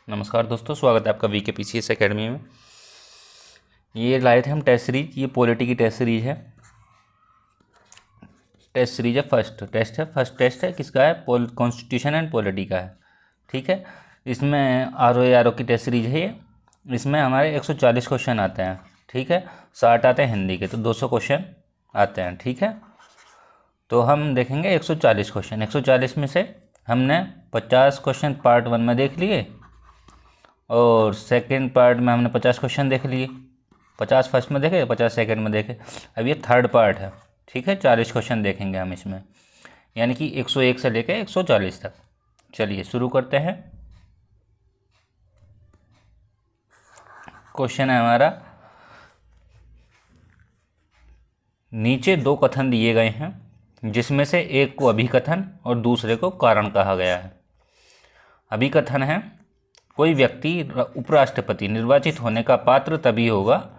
नमस्कार दोस्तों, स्वागत है आपका वीके पीसीएस एकेडमी में। ये लाए थे हम टेस्ट सीरीज। ये पॉलिटी की टेस्ट सीरीज है। टेस्ट सीरीज है, फर्स्ट टेस्ट है किसका है? कॉन्स्टिट्यूशन एंड पॉलिटी का है। ठीक है, इसमें आर ओ की टेस्ट सीरीज है ये। इसमें हमारे 140 क्वेश्चन आते हैं। ठीक है, 60 आते हैं हिंदी के, तो 200 क्वेश्चन आते हैं। ठीक है, तो हम देखेंगे 140 क्वेश्चन। 140 में से हमने 50 क्वेश्चन पार्ट 1 में देख लिए और सेकंड पार्ट में हमने 50 क्वेश्चन देख लिए। 50 फर्स्ट में देखे, 50 सेकंड में देखे। अब ये थर्ड पार्ट है। ठीक है, 40 क्वेश्चन देखेंगे हम इसमें, यानी कि 101 से लेकर 140 तक। चलिए शुरू करते हैं। क्वेश्चन है हमारा, नीचे दो कथन दिए गए हैं जिसमें से एक को अभिकथन और दूसरे को कारण कहा गया है। अभिकथन है, कोई व्यक्ति उपराष्ट्रपति निर्वाचित होने का पात्र तभी होगा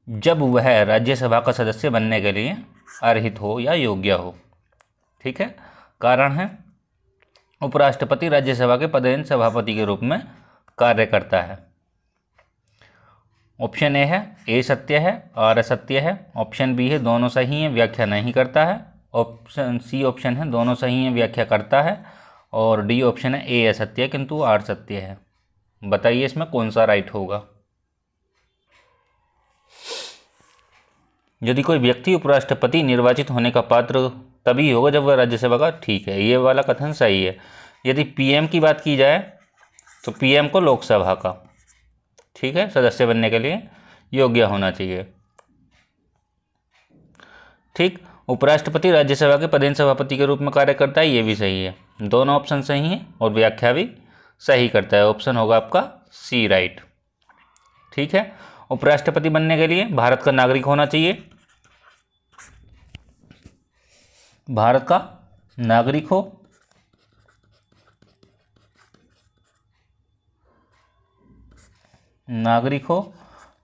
जब वह राज्यसभा का सदस्य बनने के लिए अर्हित हो या योग्य हो। ठीक है, कारण है, उपराष्ट्रपति राज्यसभा के पदेन सभापति के रूप में कार्य करता है। ऑप्शन ए सत्य है, आर असत्य है। ऑप्शन बी है दोनों सही हैं, व्याख्या नहीं करता है। ऑप्शन सी ऑप्शन है दोनों सही हैं, व्याख्या करता है। और डी ऑप्शन है ए असत्य है किंतु आर सत्य है। बताइए इसमें कौन सा राइट होगा? यदि कोई व्यक्ति उपराष्ट्रपति निर्वाचित होने का पात्र तभी होगा जब वह राज्यसभा का, ठीक है, ये वाला कथन सही है। यदि पीएम की बात की जाए तो पीएम को लोकसभा का, ठीक है, सदस्य बनने के लिए योग्य होना चाहिए। ठीक, उपराष्ट्रपति राज्यसभा के पदेन सभापति के रूप में कार्य करता है, ये भी सही है। दोनों ऑप्शन सही हैं और व्याख्या भी सही करता है। ऑप्शन होगा आपका सी राइट। ठीक है, उपराष्ट्रपति बनने के लिए भारत का नागरिक होना चाहिए। भारत का नागरिक हो, नागरिक हो,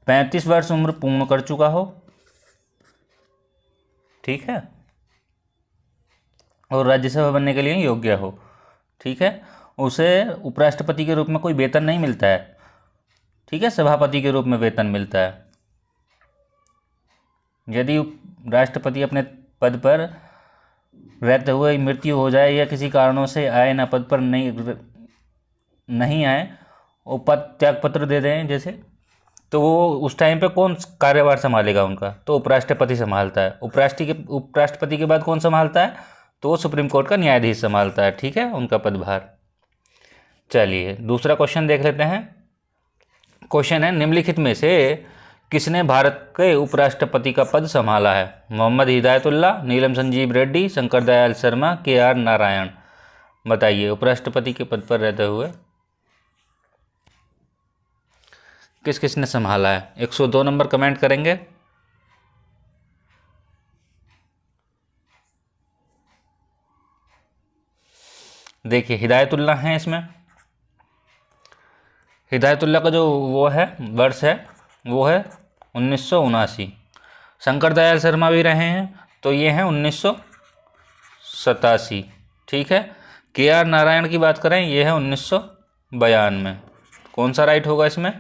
35 वर्ष उम्र पूर्ण कर चुका हो। ठीक है, और राज्यसभा बनने के लिए योग्य हो। ठीक है, उसे उपराष्ट्रपति के रूप में कोई वेतन नहीं मिलता है। ठीक है, सभापति के रूप में वेतन मिलता है। यदि राष्ट्रपति अपने पद पर रहते हुए मृत्यु हो जाए या किसी कारणों से आए ना, पद पर नहीं आए और पद त्याग पत्र दे दें जैसे, तो वो उस टाइम पे कौन कार्यभार संभालेगा उनका? तो उपराष्ट्रपति संभालता है। उपराष्ट्रपति के बाद कौन संभालता है? तो वो सुप्रीम कोर्ट का न्यायाधीश संभालता है। ठीक है, उनका पदभार। चलिए दूसरा क्वेश्चन देख लेते हैं। क्वेश्चन है, निम्नलिखित में से किसने भारत के उपराष्ट्रपति का पद संभाला है? मोहम्मद हिदायतुल्लाह, नीलम संजीव रेड्डी, शंकर दयाल शर्मा, के.आर. नारायण। बताइए, उपराष्ट्रपति के पद पर रहते हुए किस किसने संभाला है? 102 नंबर कमेंट करेंगे। देखिए, हिदायतुल्लाह हैं इसमें। हिदायतुल्लाह का जो वो है वर्ष है वो है 1979। शंकर दयाल शर्मा भी रहे हैं, तो ये हैं 1987। ठीक है, के.आर. नारायण की बात करें, ये है 1992। कौन सा राइट होगा इसमें?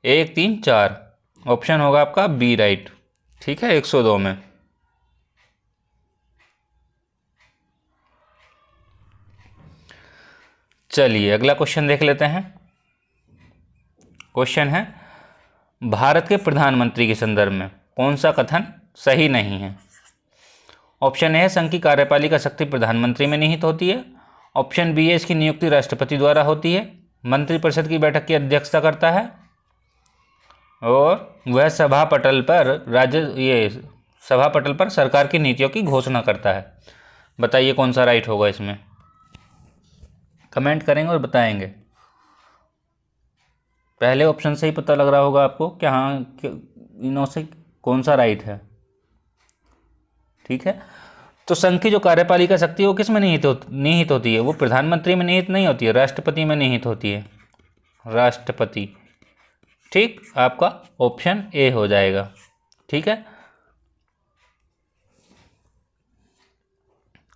1, 3, 4 ऑप्शन होगा आपका बी राइट। ठीक है, 102 में। चलिए अगला क्वेश्चन देख लेते हैं। क्वेश्चन है, भारत के प्रधानमंत्री के संदर्भ में कौन सा कथन सही नहीं है? ऑप्शन ए है, संघ की कार्यपालिका शक्ति प्रधानमंत्री में निहित होती है। ऑप्शन बी है, इसकी नियुक्ति राष्ट्रपति द्वारा होती है। मंत्रिपरिषद की बैठक की अध्यक्षता करता है और वह सभा पटल पर सरकार की नीतियों की घोषणा करता है। बताइए कौन सा राइट होगा इसमें? कमेंट करेंगे और बताएंगे। पहले ऑप्शन से ही पता लग रहा होगा आपको कि हाँ इनों से कौन सा राइट है। ठीक है, तो संघ की जो कार्यपालिका शक्ति है वो किस में निहित होती है? वो प्रधानमंत्री में निहित नहीं होती है, राष्ट्रपति में निहित होती है। राष्ट्रपति। ठीक, आपका ऑप्शन ए हो जाएगा। ठीक है,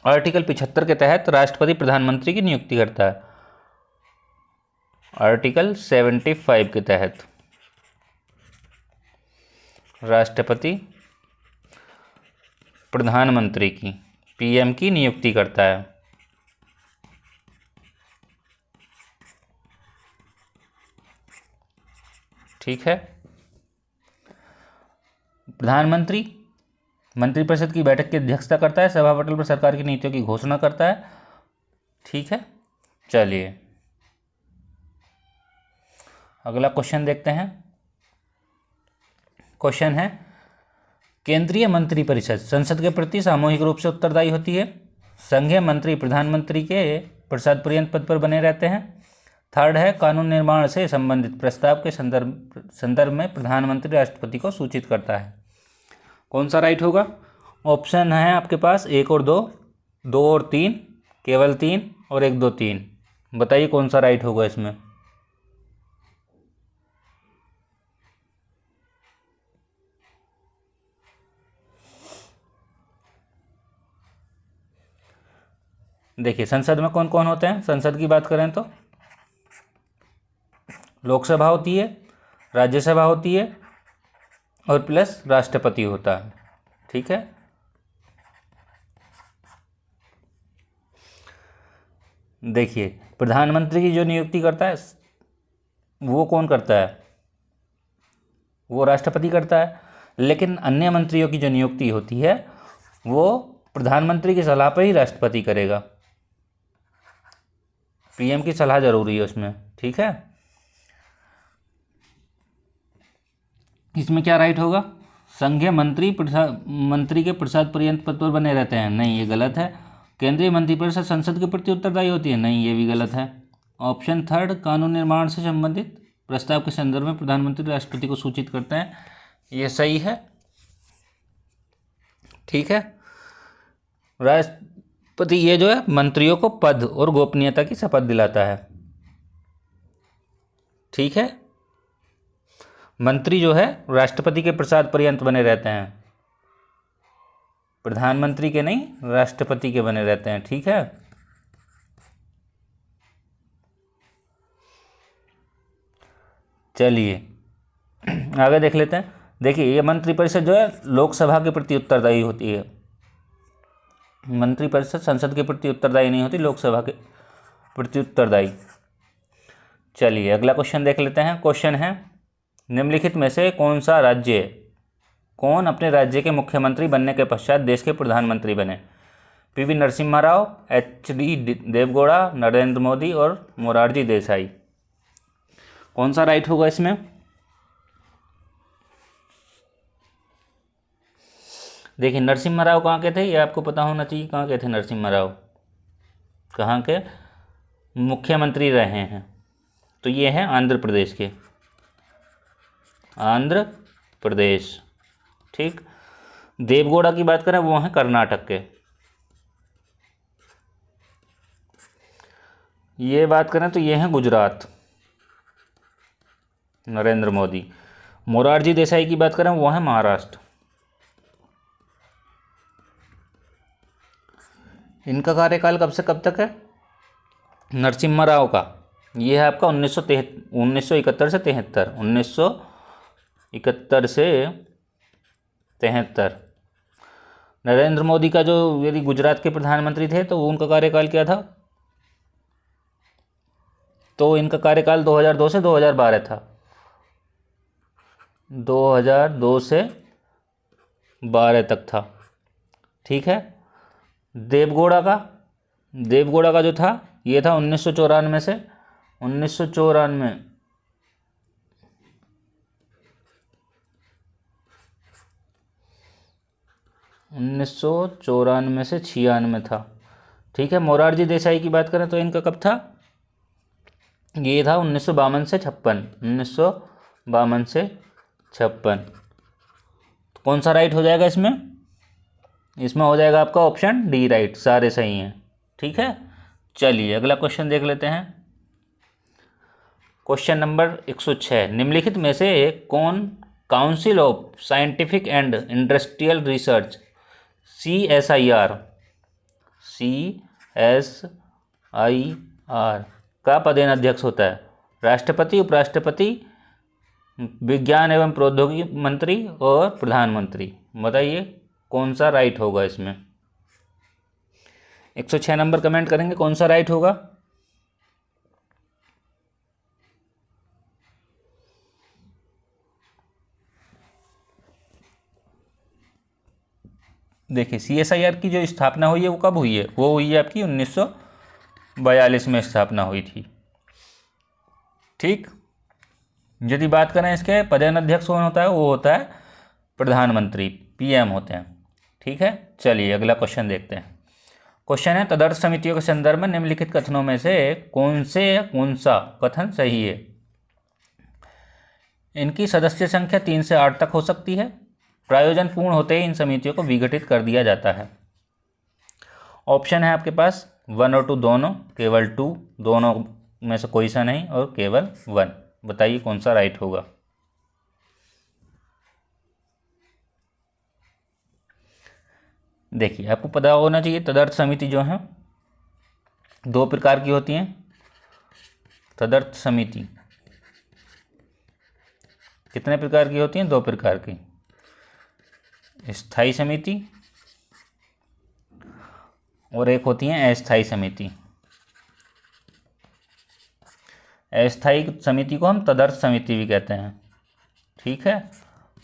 आर्टिकल 75 के तहत राष्ट्रपति प्रधानमंत्री की नियुक्ति करता है। आर्टिकल 75 के तहत राष्ट्रपति प्रधानमंत्री की, पीएम की नियुक्ति करता है। ठीक है। प्रधानमंत्री मंत्रिपरिषद की बैठक की अध्यक्षता करता है, सभा पटल पर सरकार की नीतियों की घोषणा करता है। ठीक है, चलिए अगला क्वेश्चन देखते हैं। क्वेश्चन है, केंद्रीय मंत्रिपरिषद संसद के प्रति सामूहिक रूप से उत्तरदायी होती है। संघीय मंत्री प्रधानमंत्री के प्रसाद पर्यंत पद पर बने रहते हैं। थर्ड है, कानून निर्माण से संबंधित प्रस्ताव के संदर्भ में प्रधानमंत्री राष्ट्रपति को सूचित करता है। कौन सा राइट होगा? ऑप्शन है आपके पास 1 और 2, 2 और 3, केवल 3 और 1, 2, 3। बताइए कौन सा राइट होगा इसमें। देखिए संसद में कौन कौन होते हैं। संसद की बात करें तो लोकसभा होती है, राज्यसभा होती है और प्लस राष्ट्रपति होता है। ठीक है, देखिए प्रधानमंत्री की जो नियुक्ति करता है वो कौन करता है? वो राष्ट्रपति करता है। लेकिन अन्य मंत्रियों की जो नियुक्ति होती है वो प्रधानमंत्री की सलाह पर ही राष्ट्रपति करेगा। पीएम की सलाह जरूरी है उसमें। ठीक है, इसमें क्या राइट होगा? संघीय मंत्री के प्रसाद पर्यंत पद पर बने रहते हैं, नहीं ये गलत है। केंद्रीय मंत्रिपरिषद संसद के प्रति उत्तरदायी होती है, नहीं ये भी गलत है। ऑप्शन थर्ड, कानून निर्माण से संबंधित प्रस्ताव के संदर्भ में प्रधानमंत्री राष्ट्रपति को सूचित करते हैं, ये सही है। ठीक है, राष्ट्रपति ये जो है मंत्रियों को पद और गोपनीयता की शपथ दिलाता है। ठीक है, मंत्री जो है राष्ट्रपति के प्रसाद पर्यंत बने रहते हैं, प्रधानमंत्री के नहीं, राष्ट्रपति के बने रहते हैं। ठीक है, चलिए आगे देख लेते हैं। देखिए ये मंत्रिपरिषद जो है लोकसभा के प्रति उत्तरदायी होती है। मंत्रिपरिषद संसद के प्रति उत्तरदायी नहीं होती, लोकसभा के प्रति उत्तरदायी। चलिए अगला क्वेश्चन देख लेते हैं। क्वेश्चन है, निम्नलिखित में से कौन अपने राज्य के मुख्यमंत्री बनने के पश्चात देश के प्रधानमंत्री बने? पीवी नरसिम्हा राव, एचडी देवगौड़ा, नरेंद्र मोदी और मोरारजी देसाई। कौन सा राइट होगा इसमें? देखिए नरसिम्हा राव कहाँ के थे, ये आपको पता होना चाहिए। कहाँ के थे नरसिम्हा राव? कहाँ के मुख्यमंत्री रहे हैं? तो ये हैं आंध्र प्रदेश के, आंध्र प्रदेश। ठीक, देवगौड़ा की बात करें वो हैं कर्नाटक के। ये बात करें तो ये हैं गुजरात, नरेंद्र मोदी। मोरारजी देसाई की बात करें वो हैं महाराष्ट्र। इनका कार्यकाल कब से कब तक है? नरसिम्हा राव का ये है आपका 1971 से 73, 1971 से 73। नरेंद्र मोदी का जो यदि गुजरात के प्रधानमंत्री थे तो उनका कार्यकाल क्या था? तो इनका कार्यकाल 2002 से 2012 था, 2002 से 12 तक था। ठीक है, देवगौड़ा का जो था ये था 1994 से 1994 से 96 था। ठीक है, मोरारजी देसाई की बात करें तो इनका कब था? ये था 1952 से 56, 1952 से 56। तो कौन सा राइट हो जाएगा इसमें? इसमें हो जाएगा आपका ऑप्शन डी राइट, सारे सही हैं। ठीक है, चलिए अगला क्वेश्चन देख लेते हैं। क्वेश्चन नंबर 106, निम्नलिखित में से कौन council of scientific and industrial research CSIR का पदेन अध्यक्ष होता है? राष्ट्रपति, उपराष्ट्रपति, विज्ञान एवं प्रौद्योगिकी मंत्री और प्रधानमंत्री। बताइए कौन सा राइट होगा इसमें। 106 नंबर कमेंट करेंगे कौन सा राइट होगा। देखिए CSIR की जो स्थापना हुई है वो कब हुई है, वो हुई है आपकी 1942 में स्थापना हुई थी। ठीक, यदि बात करें इसके पदाध्यक्ष कौन होता है, वो होता है प्रधानमंत्री, PM होते हैं। ठीक है, चलिए अगला क्वेश्चन देखते हैं। क्वेश्चन है तदर्थ समितियों के संदर्भ में निम्नलिखित कथनों में से कौन सा कथन सही है। इनकी सदस्य संख्या 3 से 8 तक हो सकती है। प्रायोजन पूर्ण होते ही इन समितियों को विघटित कर दिया जाता है। ऑप्शन है आपके पास 1 और 2 दोनों, केवल 2, दोनों में से कोई सा नहीं, और केवल 1। बताइए कौन सा राइट होगा। देखिए आपको पता होना चाहिए तदर्थ समिति जो है 2 प्रकार की होती हैं। तदर्थ समिति कितने प्रकार की होती हैं, 2 प्रकार की। स्थायी समिति और एक होती है अस्थायी समिति। अस्थायी समिति को हम तदर्थ समिति भी कहते हैं। ठीक है,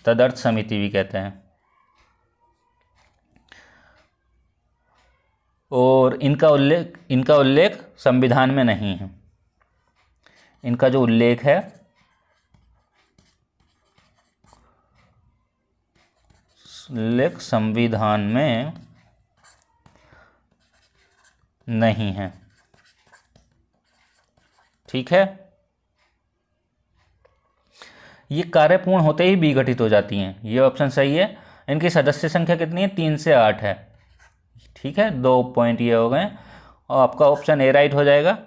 तदर्थ समिति भी कहते हैं। और इनका उल्लेख संविधान में नहीं है। इनका जो उल्लेख है संविधान में नहीं है। ठीक है, ये कार्य पूर्ण होते ही विघटित हो जाती हैं। ये ऑप्शन सही है। इनकी सदस्य संख्या कितनी है, 3 से 8 है। ठीक है, 2 पॉइंट ये हो गए और आपका ऑप्शन ए राइट हो जाएगा।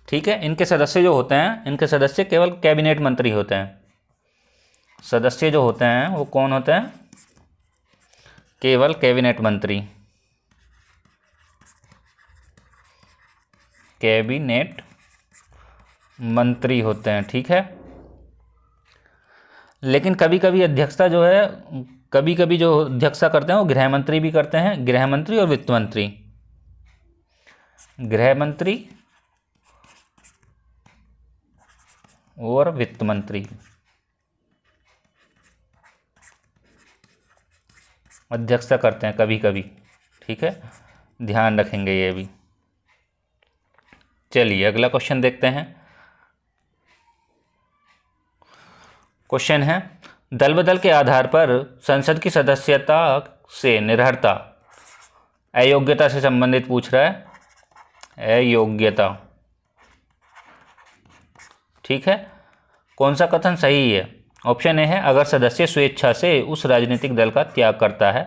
ठीक है, इनके सदस्य जो होते हैं, इनके सदस्य केवल कैबिनेट मंत्री होते हैं। सदस्य जो होते हैं वो कौन होते हैं, केवल कैबिनेट मंत्री, कैबिनेट मंत्री होते हैं। ठीक है, लेकिन कभी कभी अध्यक्षता जो है, कभी कभी जो अध्यक्षता करते हैं वो गृह मंत्री भी करते हैं। गृह मंत्री और वित्त मंत्री, गृह मंत्री और वित्त मंत्री अध्यक्षता करते हैं कभी कभी। ठीक है, ध्यान रखेंगे ये भी। चलिए अगला क्वेश्चन देखते हैं। क्वेश्चन है दल बदल के आधार पर संसद की सदस्यता से निर्भरता अयोग्यता से संबंधित पूछ रहा है। अयोग्यता। ठीक है, कौन सा कथन सही है। ऑप्शन ए है अगर सदस्य स्वेच्छा से उस राजनीतिक दल का त्याग करता है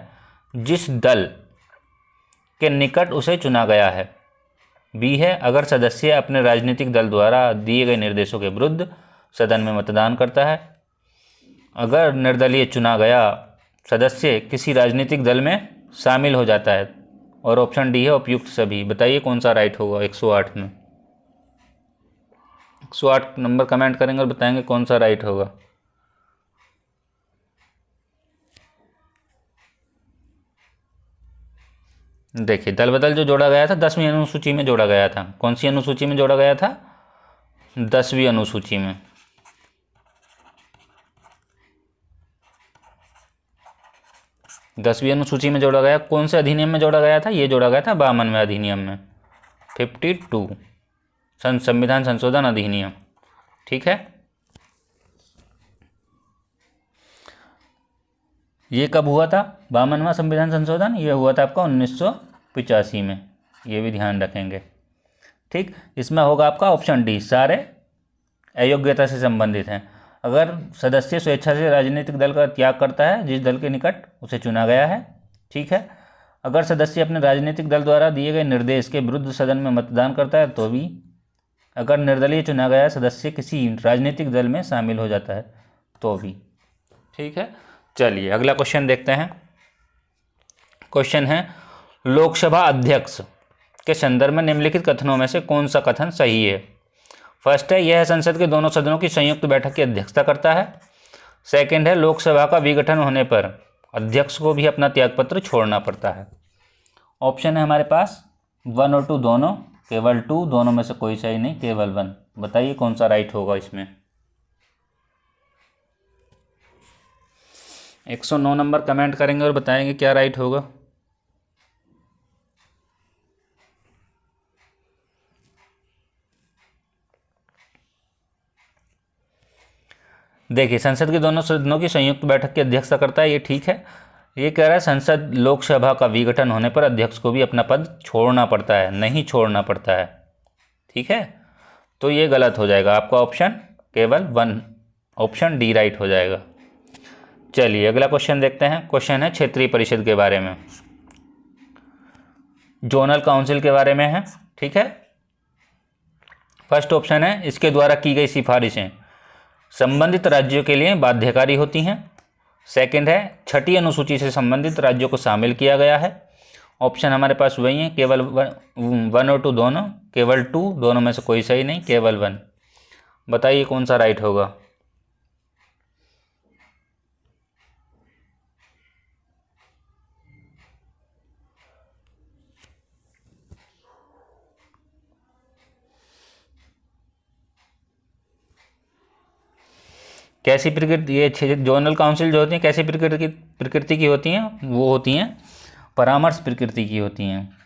जिस दल के निकट उसे चुना गया है। बी है अगर सदस्य अपने राजनीतिक दल द्वारा दिए गए निर्देशों के विरुद्ध सदन में मतदान करता है। अगर निर्दलीय चुना गया सदस्य किसी राजनीतिक दल में शामिल हो जाता है। और ऑप्शन डी है उपयुक्त सभी। बताइए कौन सा राइट होगा 108 में। 108 नंबर कमेंट करेंगे और बताएंगे कौन सा राइट होगा। देखिए दल बदल जो जोड़ा गया था 10वीं अनुसूची में जोड़ा गया था। कौन सी अनुसूची में जोड़ा गया था, 10वीं अनुसूची में। दसवीं अनुसूची में जोड़ा गया। कौन से अधिनियम में जोड़ा गया था, ये जोड़ा गया था 52वें अधिनियम में, 52 संविधान संशोधन अधिनियम। ठीक है, ये कब हुआ था 52वां संविधान संशोधन, ये हुआ था आपका 1985 में। ये भी ध्यान रखेंगे। ठीक, इसमें होगा आपका ऑप्शन डी, सारे अयोग्यता से संबंधित हैं। अगर सदस्य स्वेच्छा से राजनीतिक दल का त्याग करता है जिस दल के निकट उसे चुना गया है। ठीक है, अगर सदस्य अपने राजनीतिक दल द्वारा दिए गए निर्देश के विरुद्ध सदन में मतदान करता है तो भी। अगर निर्दलीय चुना गया सदस्य किसी राजनीतिक दल में शामिल हो जाता है तो भी। ठीक है, चलिए अगला क्वेश्चन देखते हैं। क्वेश्चन है लोकसभा अध्यक्ष के संदर्भ में निम्नलिखित कथनों में से कौन सा कथन सही है। फर्स्ट है यह संसद के दोनों सदनों की संयुक्त बैठक की अध्यक्षता करता है। सेकंड है लोकसभा का विघटन होने पर अध्यक्ष को भी अपना त्यागपत्र छोड़ना पड़ता है। ऑप्शन है हमारे पास 1 और 2 दोनों, केवल 2, दोनों में से कोई सही नहीं, केवल 1। बताइए कौन सा राइट होगा इसमें। 109 नंबर कमेंट करेंगे और बताएंगे क्या राइट होगा। देखिए संसद के दोनों सदनों की संयुक्त बैठक की अध्यक्षता करता है, ये ठीक है। ये कह रहा है संसद लोकसभा का विघटन होने पर अध्यक्ष को भी अपना पद छोड़ना पड़ता है, नहीं छोड़ना पड़ता है, ठीक है। तो ये गलत हो जाएगा, आपका ऑप्शन केवल 1, ऑप्शन डी राइट हो जाएगा। चलिए अगला क्वेश्चन देखते हैं। क्वेश्चन है क्षेत्रीय परिषद के बारे में, जोनल काउंसिल के बारे में है, ठीक है। फर्स्ट ऑप्शन है इसके द्वारा की गई सिफारिशें संबंधित राज्यों के लिए बाध्यकारी होती हैं। सेकंड है छठी अनुसूची से संबंधित राज्यों को शामिल किया गया है। ऑप्शन हमारे पास वही है, केवल 1 और 2 दोनों, केवल 2, दोनों में से कोई सही नहीं, केवल 1। बताइए कौन सा राइट होगा। कैसी प्रकृति, ये जोनल काउंसिल जो होती हैं कैसी प्रकृति की होती हैं, वो होती हैं परामर्श प्रकृति की होती हैं,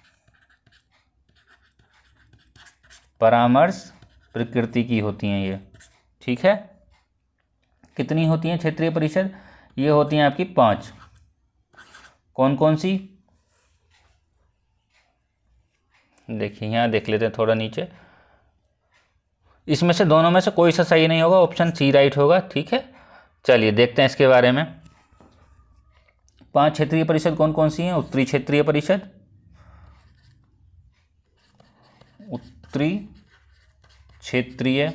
परामर्श प्रकृति की होती हैं ये, ठीक है। कितनी होती हैं क्षेत्रीय परिषद, ये होती हैं आपकी 5। कौन कौन सी, देखिए यहाँ देख लेते हैं थोड़ा नीचे। इसमें से दोनों में से कोई सा सही नहीं होगा, ऑप्शन सी राइट होगा, ठीक है। चलिए देखते हैं इसके बारे में। 5 क्षेत्रीय परिषद कौन कौन सी हैं। उत्तरी क्षेत्रीय परिषद, उत्तरी क्षेत्रीय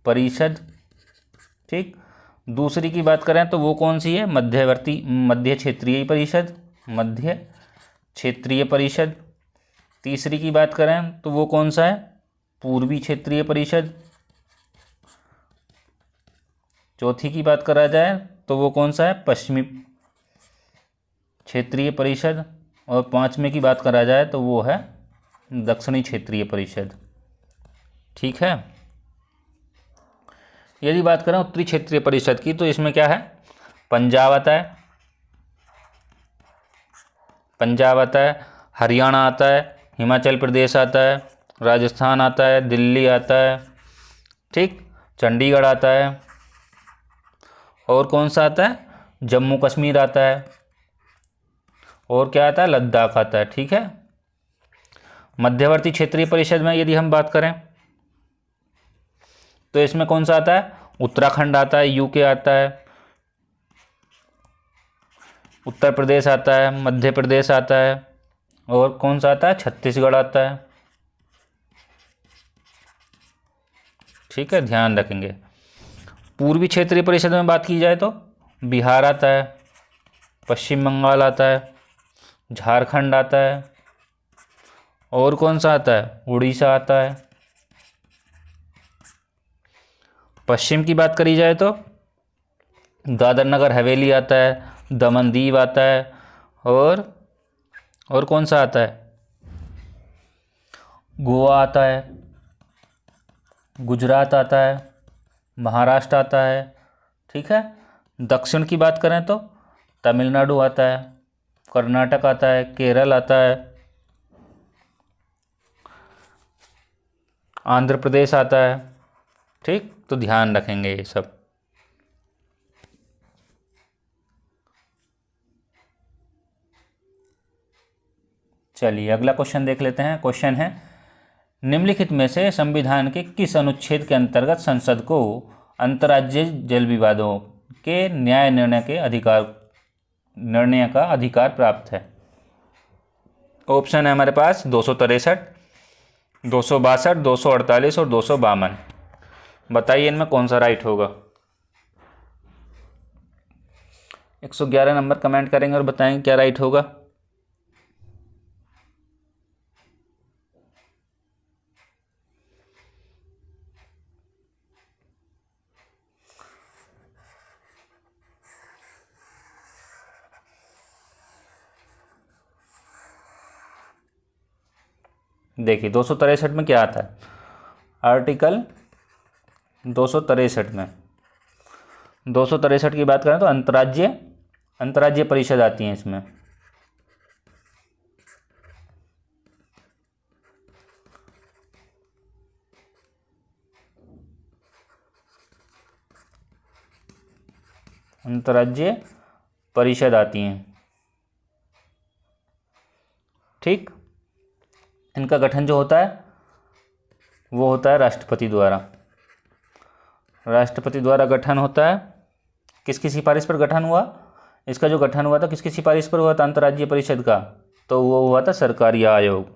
परिषद, ठीक। दूसरी की बात करें तो वो कौन सी है, मध्य क्षेत्रीय परिषद, मध्य क्षेत्रीय परिषद। तीसरी की बात करें तो वो कौन सा है, पूर्वी क्षेत्रीय परिषद। चौथी की बात करा जाए तो वो कौन सा है, पश्चिमी क्षेत्रीय परिषद। और 5वें की बात करा जाए तो वो है दक्षिणी क्षेत्रीय परिषद, ठीक है। यदि बात करें उत्तरी क्षेत्रीय परिषद की तो इसमें क्या है, पंजाब आता है, पंजाब आता है, हरियाणा आता है, हिमाचल प्रदेश आता है, राजस्थान आता है, दिल्ली आता है, ठीक, चंडीगढ़ आता है, और कौन सा आता है, जम्मू कश्मीर आता है, और क्या आता है, लद्दाख आता है, ठीक है। मध्यवर्ती क्षेत्रीय परिषद में यदि हम बात करें तो इसमें कौन सा आता है, उत्तराखंड आता है, यूके आता है, उत्तर प्रदेश आता है, मध्य प्रदेश आता है, और कौन सा आता है, छत्तीसगढ़ आता है, ठीक है, ध्यान रखेंगे। पूर्वी क्षेत्रीय परिषद में बात की जाए तो बिहार आता है, पश्चिम बंगाल आता है, झारखंड आता है, और कौन सा आता है, उड़ीसा आता है। पश्चिम की बात करी जाए तो दादर नगर हवेली आता है, दमन दीव आता है, और कौन सा आता है, गोवा आता है, गुजरात आता है, महाराष्ट्र आता है, ठीक है। दक्षिण की बात करें तो तमिलनाडु आता है, कर्नाटक आता है, केरल आता है, आंध्र प्रदेश आता है, ठीक। तो ध्यान रखेंगे ये सब। चलिए अगला क्वेश्चन देख लेते हैं। क्वेश्चन है निम्नलिखित में से संविधान के किस अनुच्छेद के अंतर्गत संसद को अंतर्राज्यीय जल विवादों के न्याय निर्णय का अधिकार प्राप्त है। ऑप्शन है हमारे पास 263, 262, 248 और 252। बताइए इनमें कौन सा राइट होगा। 111 नंबर कमेंट करेंगे और बताएंगे क्या राइट होगा। देखिए 263 में क्या आता है, आर्टिकल 263 में 263 की बात करें तो अंतर्राज्यीय परिषद आती है इसमें। अंतर्राज्यीय परिषद आती हैं, ठीक। इनका गठन जो होता है वो होता है राष्ट्रपति द्वारा। राष्ट्रपति द्वारा गठन होता है। किसकी सिफारिश पर गठन हुआ, इसका जो गठन हुआ था किसकी सिफारिश पर हुआ था अंतर्राज्यीय परिषद का, तो वो हुआ था सरकारिया आयोग,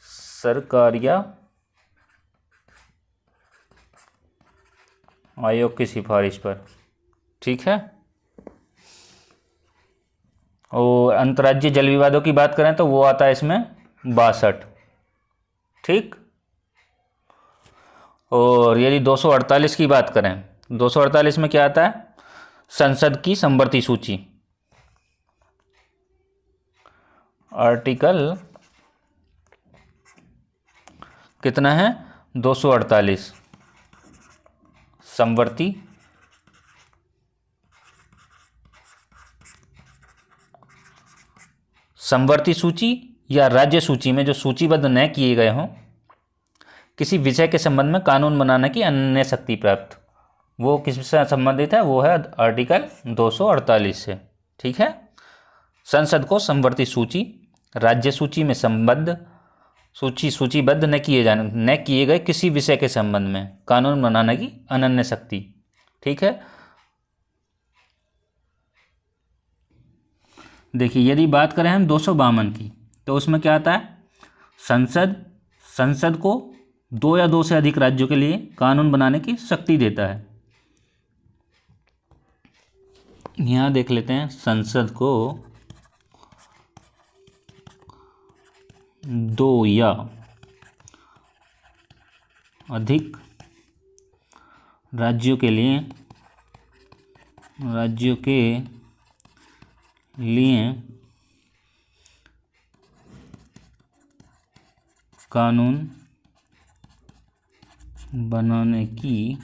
सरकारिया आयोग की सिफारिश पर, ठीक है। और अंतर्राज्यीय जल विवादों की बात करें तो वो आता है इसमें 62, ठीक। और यदि 248 की बात करें, 248 में क्या आता है, संसद की समवर्ती सूची, आर्टिकल कितना है 248, समवर्ती सूची या राज्य सूची में जो सूचीबद्ध न किए गए हों किसी विषय के संबंध में कानून बनाने की अन्य शक्ति प्राप्त, वो किससे संबंधित है, वो है आर्टिकल 248 से, ठीक है। संसद को समवर्ती सूची, राज्य सूची में संबद्ध सूचीबद्ध न किए गए किसी विषय के संबंध में कानून बनाने की अनन्य शक्ति, ठीक है। देखिए यदि बात करें हम 252 की तो उसमें क्या आता है, संसद को 2 या 2 से अधिक राज्यों के लिए कानून बनाने की शक्ति देता है। यहाँ देख लेते हैं, संसद को 2 या अधिक राज्यों के लिए कानून बनाने की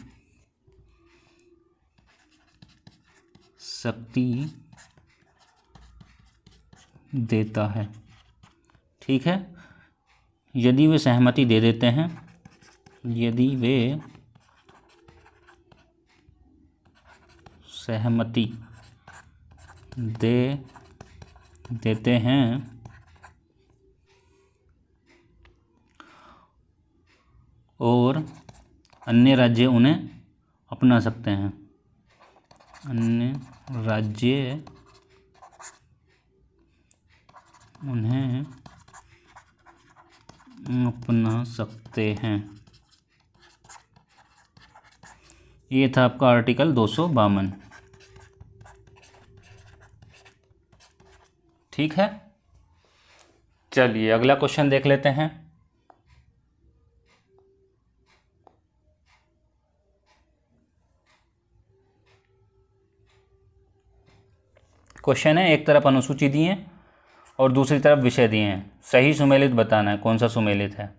शक्ति देता है, ठीक है। यदि वे सहमति दे देते हैं, यदि वे सहमति दे देते हैं और अन्य राज्य उन्हें अपना सकते हैं, अन्य राज्य उन्हें अपना सकते हैं। ये था आपका आर्टिकल 252, ठीक है। चलिए अगला क्वेश्चन देख लेते हैं। क्वेश्चन है, एक तरफ अनुसूची दी है और दूसरी तरफ विषय दिए हैं, सही सुमेलित बताना है, कौन सा सुमेलित है।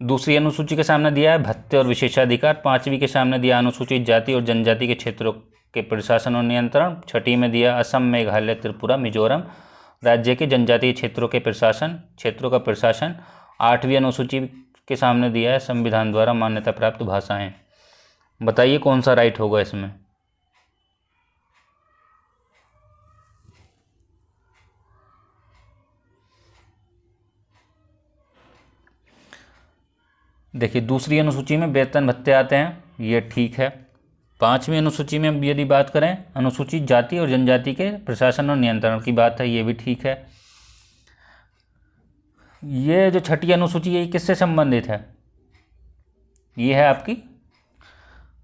दूसरी अनुसूची के सामने दिया है भत्ते और विशेषाधिकार, 5वीं के सामने दिया अनुसूचित जाति और जनजाति के क्षेत्रों के प्रशासन और नियंत्रण, 6ठी में दिया असम, मेघालय, त्रिपुरा, मिजोरम राज्य के जनजातीय क्षेत्रों का प्रशासन, 8वीं अनुसूची के सामने दिया है संविधान द्वारा मान्यता प्राप्त भाषाएं। बताइए कौन सा राइट होगा इसमें। देखिए दूसरी अनुसूची में वेतन भत्ते आते हैं, ये ठीक है। 5वीं अनुसूची में यदि बात करें अनुसूचित जाति और जनजाति के प्रशासन और नियंत्रण की बात है, ये भी ठीक है। ये जो 6ठी अनुसूची है ये किससे संबंधित है, ये है आपकी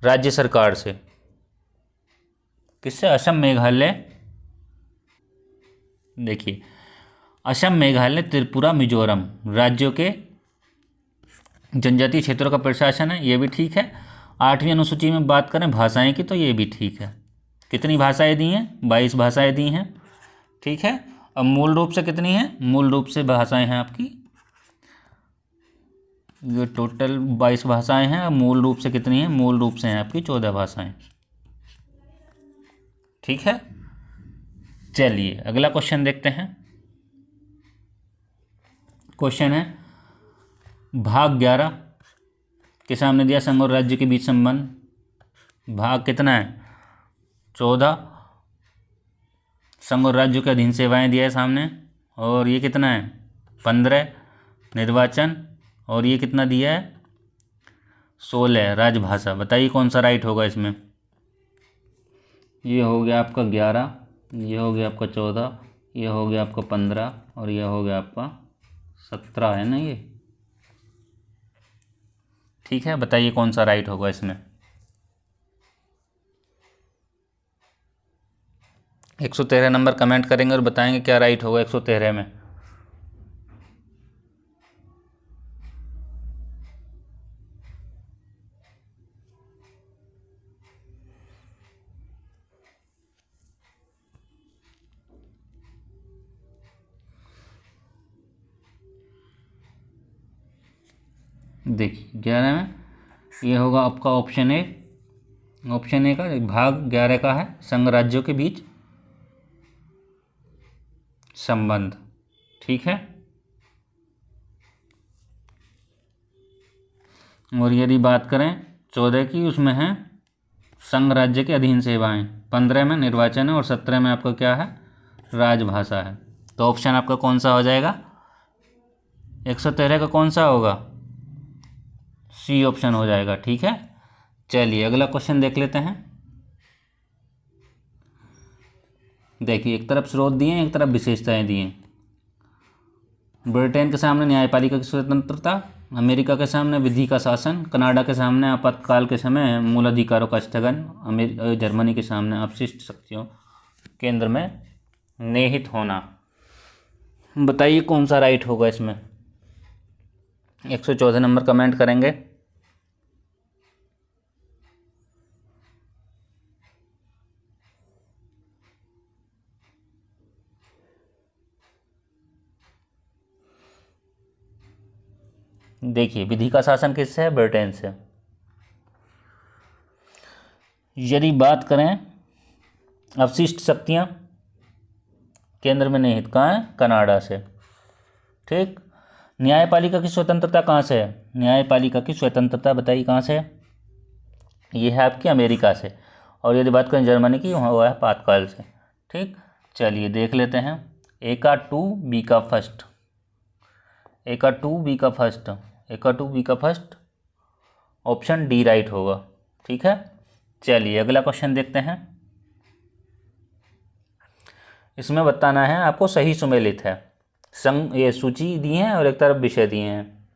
राज्य सरकार से, किससे, असम, मेघालय। देखिए असम, मेघालय, त्रिपुरा, मिजोरम राज्यों के जनजातीय क्षेत्रों का प्रशासन है, ये भी ठीक है। 8वीं अनुसूची में बात करें भाषाएं की तो ये भी ठीक है। कितनी भाषाएं दी हैं, 22 भाषाएं दी हैं, ठीक है। अब मूल रूप से कितनी है, मूल रूप से भाषाएं हैं आपकी, ये टोटल 22 भाषाएं हैं। अब मूल रूप से कितनी है, मूल रूप से हैं आपकी 14 भाषाएं। ठीक है, चलिए अगला क्वेश्चन देखते हैं। क्वेश्चन है भाग 11 के सामने दिया संघ और राज्य के बीच संबंध। भाग कितना है, 14। संघ और राज्यों के अधीन सेवाएं दिया है सामने, और ये कितना है, 15 निर्वाचन, और ये कितना दिया है, 16 राजभाषा। बताइए कौन सा राइट होगा इसमें। ये हो गया आपका 11, ये हो गया आपका 14, ये हो गया आपका 15, और ये हो गया आपका 17 है ना ये। ठीक है, बताइए कौन सा राइट होगा इसमें। 113 नंबर कमेंट करेंगे और बताएंगे क्या राइट होगा 113 में। देखिए 11 में ये होगा आपका ऑप्शन ए। ऑप्शन ए का भाग 11 का है संघ राज्यों के बीच संबंध। ठीक है, और यदि बात करें 14 की, उसमें है संघ राज्य के अधीन सेवाएं, 15 में निर्वाचन है, और 17 में आपका क्या है, राजभाषा है। तो ऑप्शन आपका कौन सा हो जाएगा, 113 का कौन सा होगा, सी ऑप्शन हो जाएगा। ठीक है, चलिए अगला क्वेश्चन देख लेते हैं। देखिए एक तरफ स्रोत दिए हैं, एक तरफ विशेषताएं दी हैं। ब्रिटेन के सामने न्यायपालिका की स्वतंत्रता, अमेरिका के सामने विधि का शासन, कनाडा के सामने आपातकाल के समय मूल अधिकारों का स्थगन, जर्मनी के सामने अपशिष्ट शक्तियों केंद्र में निहित होना। बताइए कौन सा राइट होगा इसमें। 114 नंबर कमेंट करेंगे। देखिए विधि का शासन किससे है, ब्रिटेन से। यदि बात करें अवशिष्ट शक्तियां केंद्र में निहित कहाँ है, कनाडा से। ठीक, न्यायपालिका की स्वतंत्रता कहाँ से है, न्यायपालिका की स्वतंत्रता बताइए कहाँ से है, ये है आपकी अमेरिका से। और यदि बात करें जर्मनी की, वहाँ हुआ है आपातकाल से। ठीक, चलिए देख लेते हैं। ए का 2 बी का फर्स्ट, ए का 2 बी का फर्स्ट, ए का 2 बी का फर्स्ट, ऑप्शन डी राइट होगा। ठीक है, चलिए अगला क्वेश्चन देखते हैं। इसमें बताना है आपको सही सुमेलित है। संघ ये सूची दी है और एक तरफ विषय दिए हैं।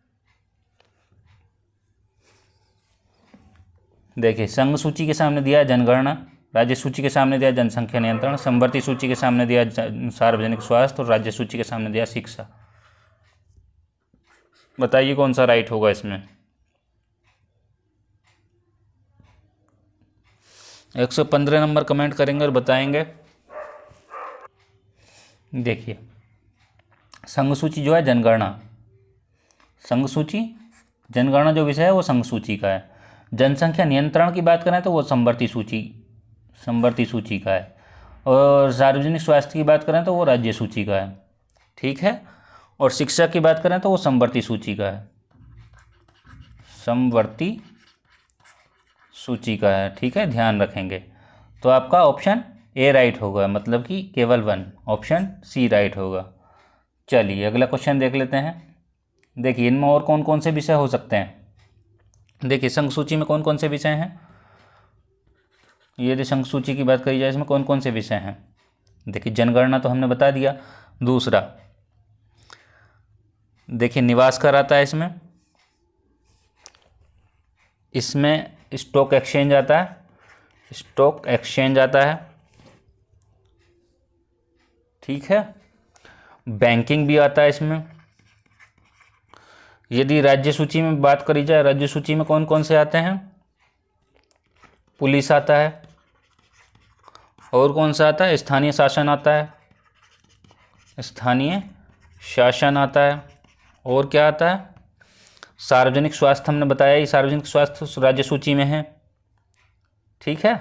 देखिए संघ सूची के सामने दिया है जनगणना, राज्य सूची के सामने दिया जनसंख्या नियंत्रण, समवर्ती सूची के सामने दिया सार्वजनिक स्वास्थ्य, और राज्य सूची के सामने दिया शिक्षा। बताइए कौन सा राइट होगा इसमें। 115 नंबर कमेंट करेंगे और बताएंगे। देखिए संघ सूची जो है जनगणना, संघ सूची जनगणना जो विषय है वो संघ सूची का है। जनसंख्या नियंत्रण की बात करें तो वो समवर्ती सूची का है। और सार्वजनिक स्वास्थ्य की बात करें तो वो राज्य सूची का है। ठीक है, और शिक्षा की बात करें तो वो समवर्ती सूची का है, समवर्ती सूची का है। ठीक है, ध्यान रखेंगे। तो आपका ऑप्शन ए राइट होगा, मतलब कि केवल 1, ऑप्शन सी राइट होगा। चलिए अगला क्वेश्चन देख लेते हैं। देखिए इनमें और कौन कौन से विषय हो सकते हैं। देखिए संघ सूची में कौन कौन से विषय हैं, यदि संघ सूची की बात करी जाए इसमें कौन कौन से विषय हैं। देखिए जनगणना तो हमने बता दिया। दूसरा देखिए निवास कर आता है इसमें स्टॉक एक्सचेंज आता है, स्टॉक एक्सचेंज आता है। ठीक है, बैंकिंग भी आता है इसमें। यदि राज्य सूची में बात करी जाए, राज्य सूची में कौन कौन से आते हैं, पुलिस आता है, और कौन सा आता है, स्थानीय शासन आता है, स्थानीय शासन आता है। और क्या आता है? सार्वजनिक स्वास्थ्य हमने बताया ही, सार्वजनिक स्वास्थ्य राज्य सूची में है। ठीक है।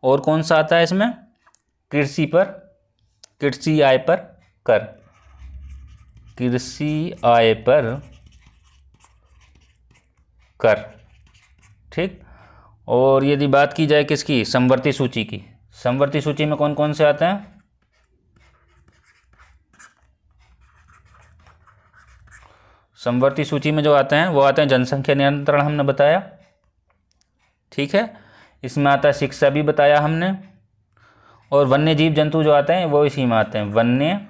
और कौन सा आता है इसमें? कृषि आय पर कर, कृषि आय पर कर। ठीक। और यदि बात की जाए किसकी? समवर्ती सूची की। समवर्ती सूची में कौन कौन से आते हैं? समवर्ती सूची में जो आते हैं वो आते हैं जनसंख्या नियंत्रण, हमने बताया। ठीक है। इसमें आता है शिक्षा, भी बताया हमने। और वन्य जीव जंतु जो आते हैं वो इसी में आते हैं, वन्य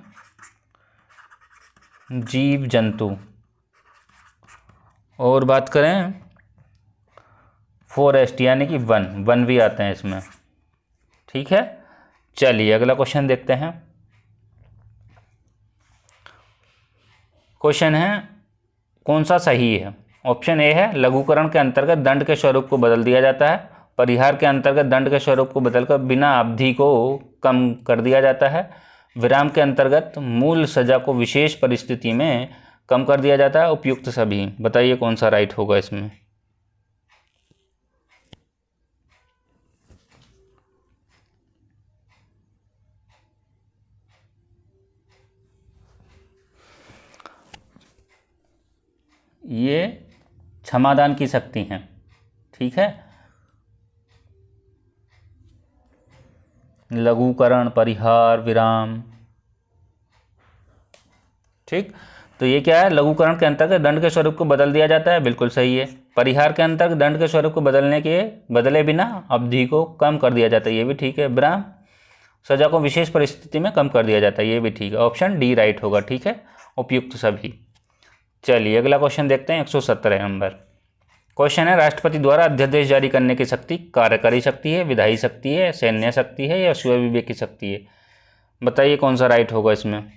जीव जंतु। और बात करें फॉरेस्ट यानी कि वन भी आते हैं इसमें। ठीक है। चलिए अगला क्वेश्चन देखते हैं। क्वेश्चन है कौन सा सही है? ऑप्शन ए है लघुकरण के अंतर्गत दंड के स्वरूप को बदल दिया जाता है, परिहार के अंतर्गत दंड के स्वरूप को बदलकर बिना अवधि को कम कर दिया जाता है, विराम के अंतर्गत मूल सजा को विशेष परिस्थिति में कम कर दिया जाता है, उपयुक्त सभी। बताइए कौन सा राइट होगा इसमें? ये क्षमादान की शक्ति है। ठीक है। लघुकरण, परिहार, विराम। ठीक। तो ये क्या है? लघुकरण के अंतर्गत दंड के स्वरूप को बदल दिया जाता है, बिल्कुल सही है। परिहार के अंतर्गत दंड के स्वरूप को बदले बिना अवधि को कम कर दिया जाता है, ये भी ठीक है। विराम, सजा को विशेष परिस्थिति में कम कर दिया जाता है, ये भी ठीक है। ऑप्शन डी राइट होगा। ठीक है। उपयुक्त सभी। चलिए अगला क्वेश्चन देखते हैं। 117 नंबर क्वेश्चन है राष्ट्रपति द्वारा अध्यादेश जारी करने की शक्ति कार्यकारी शक्ति है, विधायी शक्ति है, सैन्य शक्ति है या स्वयं विवेक की शक्ति है? बताइए कौन सा राइट होगा इसमें?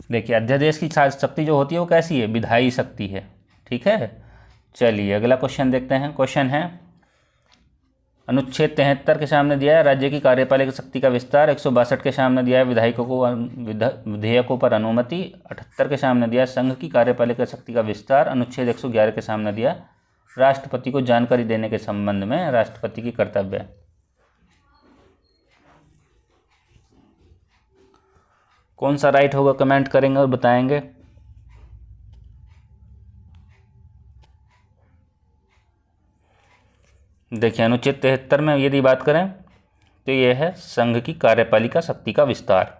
देखिए अध्यादेश की शक्ति जो होती है वो कैसी है? विधायी शक्ति है। ठीक है। चलिए अगला क्वेश्चन देखते हैं। क्वेश्चन है अनुच्छेद 73 के सामने दिया है राज्य की कार्यपालिका शक्ति का विस्तार, 162 के सामने दिया है विधेयकों पर अनुमति, 78 के सामने दिया है संघ की कार्यपालिका शक्ति का विस्तार, अनुच्छेद 111 के सामने दिया राष्ट्रपति को जानकारी देने के संबंध में राष्ट्रपति की कर्तव्य। कौन सा राइट होगा? कमेंट करेंगे और बताएंगे। देखिए अनुच्छेद 73 में यदि बात करें तो ये है संघ की कार्यपालिका शक्ति का विस्तार।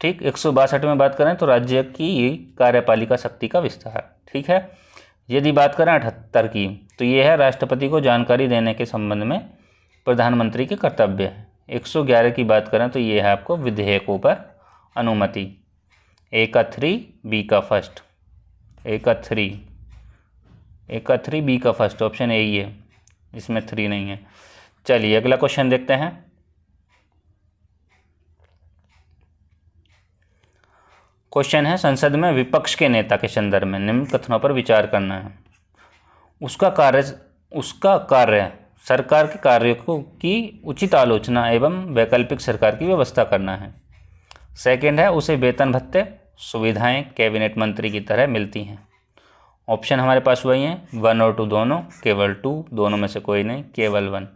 ठीक। 162 में बात करें तो राज्य की कार्यपालिका शक्ति का विस्तार। ठीक है। यदि बात करें 78 की तो ये है राष्ट्रपति को जानकारी देने के संबंध में प्रधानमंत्री के कर्तव्य है। 111 की बात करें तो ये है आपको विधेयकों पर अनुमति। ए का 3 बी का फर्स्ट, ए का 3 बी का फर्स्ट, ऑप्शन ए ही है, इसमें 3 नहीं है। चलिए अगला क्वेश्चन देखते हैं। क्वेश्चन है संसद में विपक्ष के नेता के संदर्भ में निम्न कथनों पर विचार करना है। उसका कार्य सरकार के कार्यों की उचित आलोचना एवं वैकल्पिक सरकार की व्यवस्था करना है। सेकंड है उसे वेतन भत्ते सुविधाएं कैबिनेट मंत्री की तरह मिलती हैं। ऑप्शन हमारे पास वही हैं 1 और 2 दोनों, केवल 2, दोनों में से कोई नहीं, केवल 1।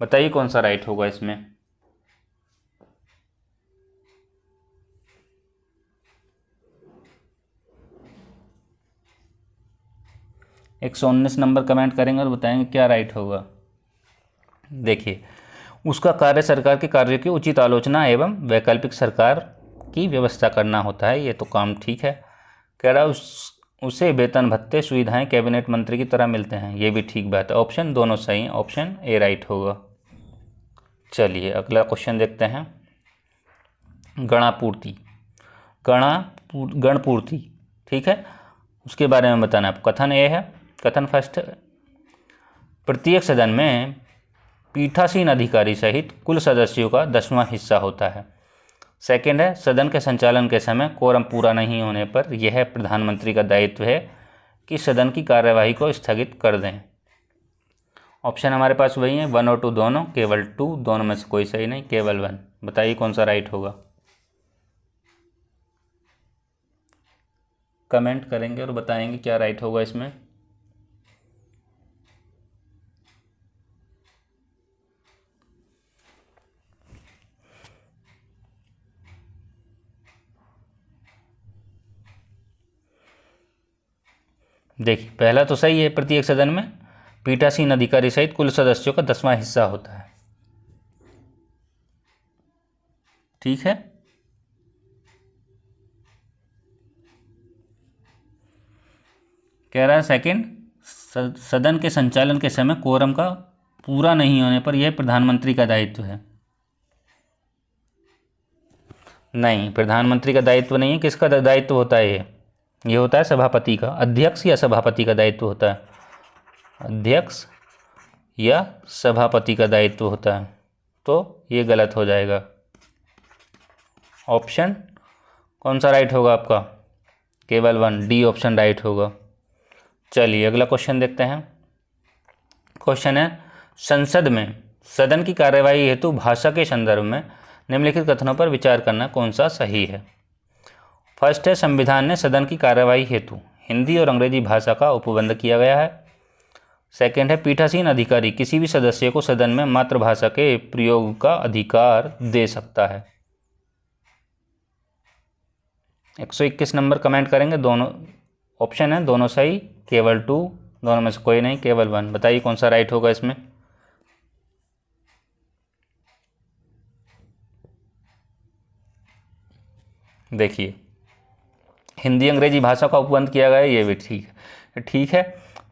बताइए कौन सा राइट होगा इसमें? एक 119 नंबर कमेंट करेंगे और बताएंगे क्या राइट होगा। देखिए उसका कार्य सरकार के कार्यों की उचित आलोचना एवं वैकल्पिक सरकार की व्यवस्था करना होता है, ये तो काम ठीक है। कह रहा उसे वेतन भत्ते सुविधाएं कैबिनेट मंत्री की तरह मिलते हैं, ये भी ठीक बात है। ऑप्शन दोनों सही हैं, ऑप्शन ए राइट होगा। चलिए अगला क्वेश्चन देखते हैं। गणपूर्ति, ठीक है, उसके बारे में बताना है। कथन ए है, कथन फर्स्ट, प्रत्येक सदन में पीठासीन अधिकारी सहित कुल सदस्यों का 10वां हिस्सा होता है। सेकेंड है सदन के संचालन के समय कोरम पूरा नहीं होने पर यह प्रधानमंत्री का दायित्व है कि सदन की कार्यवाही को स्थगित कर दें। ऑप्शन हमारे पास वही है, 1 और 2 दोनों, केवल 2, दोनों में से कोई सही नहीं, केवल 1। बताइए कौन सा राइट होगा। कमेंट करेंगे और बताएंगे क्या राइट होगा इसमें। देखिए पहला तो सही है, प्रत्येक सदन में पीठासीन अधिकारी सहित कुल सदस्यों का 10वां हिस्सा होता है। ठीक है। कह रहा है सेकंड, सदन के संचालन के समय कोरम का पूरा नहीं होने पर यह प्रधानमंत्री का दायित्व है। नहीं, प्रधानमंत्री का दायित्व नहीं है। किसका दायित्व होता है ये होता है सभापति का। अध्यक्ष या सभापति का दायित्व होता है, अध्यक्ष या सभापति का दायित्व होता है। तो ये गलत हो जाएगा। ऑप्शन कौन सा राइट होगा आपका, केवल 1, डी ऑप्शन राइट होगा। चलिए अगला क्वेश्चन देखते हैं। क्वेश्चन है, संसद में सदन की कार्यवाही हेतु भाषा के संदर्भ में निम्नलिखित कथनों पर विचार करना कौन सा सही है। फर्स्ट है, संविधान ने सदन की कार्यवाही हेतु हिंदी और अंग्रेजी भाषा का उपबंध किया गया है। सेकंड है, पीठासीन अधिकारी किसी भी सदस्य को सदन में मातृभाषा के प्रयोग का अधिकार दे सकता है। 121 नंबर कमेंट करेंगे। दोनों ऑप्शन है, दोनों सही, केवल 2, दोनों में से कोई नहीं, केवल 1। बताइए कौन सा राइट होगा इसमें। देखिए हिंदी अंग्रेजी भाषा का उपबंध किया गया है, ये भी ठीक है।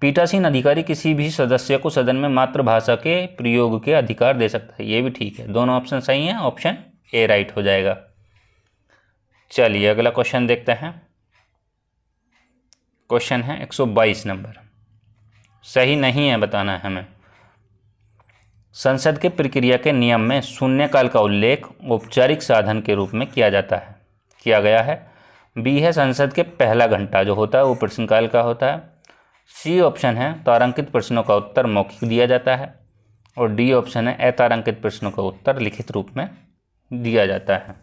पीठासीन अधिकारी किसी भी सदस्य को सदन में मातृभाषा के प्रयोग के अधिकार दे सकता है, ये भी ठीक है। दोनों ऑप्शन सही हैं, ऑप्शन ए राइट हो जाएगा। चलिए अगला क्वेश्चन देखते हैं। क्वेश्चन है 122 नंबर, सही नहीं है बताना है हमें। संसद के प्रक्रिया के नियम में शून्यकाल का उल्लेख औपचारिक साधन के रूप में किया गया है। बी है, संसद के पहला घंटा जो होता है वो प्रश्नकाल का होता है। सी ऑप्शन है, तारांकित प्रश्नों का उत्तर मौखिक दिया जाता है। और डी ऑप्शन है, अतारांकित प्रश्नों का उत्तर लिखित रूप में दिया जाता है।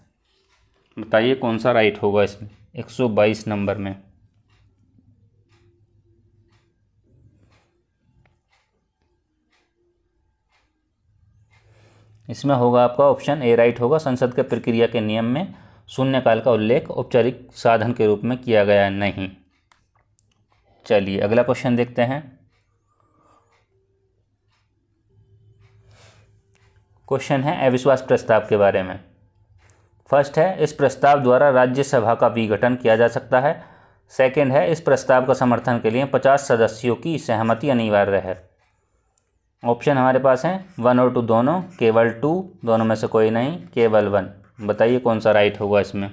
बताइए कौन सा राइट होगा इसमें 122 नंबर में। इसमें होगा आपका ऑप्शन ए राइट होगा। संसद के प्रक्रिया के नियम में शून्यकाल का उल्लेख औपचारिक साधन के रूप में किया गया नहीं। चलिए अगला क्वेश्चन देखते हैं। क्वेश्चन है अविश्वास प्रस्ताव के बारे में। फर्स्ट है, इस प्रस्ताव द्वारा राज्यसभा का विघटन किया जा सकता है। सेकंड है, इस प्रस्ताव का समर्थन के लिए 50 सदस्यों की सहमति अनिवार्य है। ऑप्शन हमारे पास हैं 1 और 2 दोनों, केवल 2, दोनों में से कोई नहीं, केवल 1। बताइए कौन सा राइट होगा इसमें।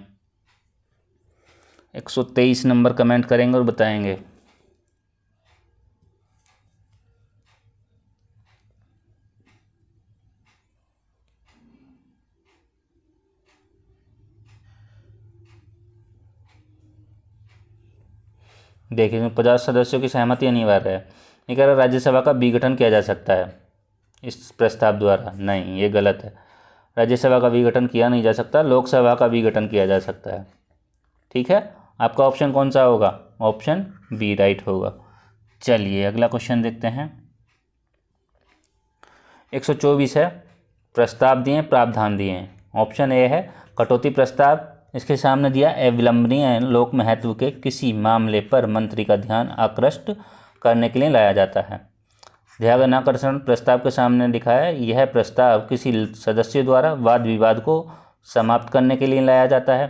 123 नंबर कमेंट करेंगे और बताएंगे। देखिए 50 सदस्यों की सहमति अनिवार्य है। ये कह रहा है राज्यसभा का विघटन किया जा सकता है इस प्रस्ताव द्वारा। नहीं, ये गलत है। राज्यसभा का विघटन किया नहीं जा सकता, लोकसभा का विघटन किया जा सकता है। ठीक है, आपका ऑप्शन कौन सा होगा, ऑप्शन बी राइट होगा। चलिए अगला क्वेश्चन देखते हैं। 124 है, प्रस्ताव दिए प्रावधान दिए। ऑप्शन ए है कटौती प्रस्ताव, इसके सामने दिया अविलंबनीय लोक महत्व के किसी मामले पर मंत्री का ध्यान आकृष्ट करने के लिए लाया जाता है। ध्यानाकर्षण प्रस्ताव के सामने लिखा है यह प्रस्ताव किसी सदस्य द्वारा वाद विवाद को समाप्त करने के लिए लाया जाता है।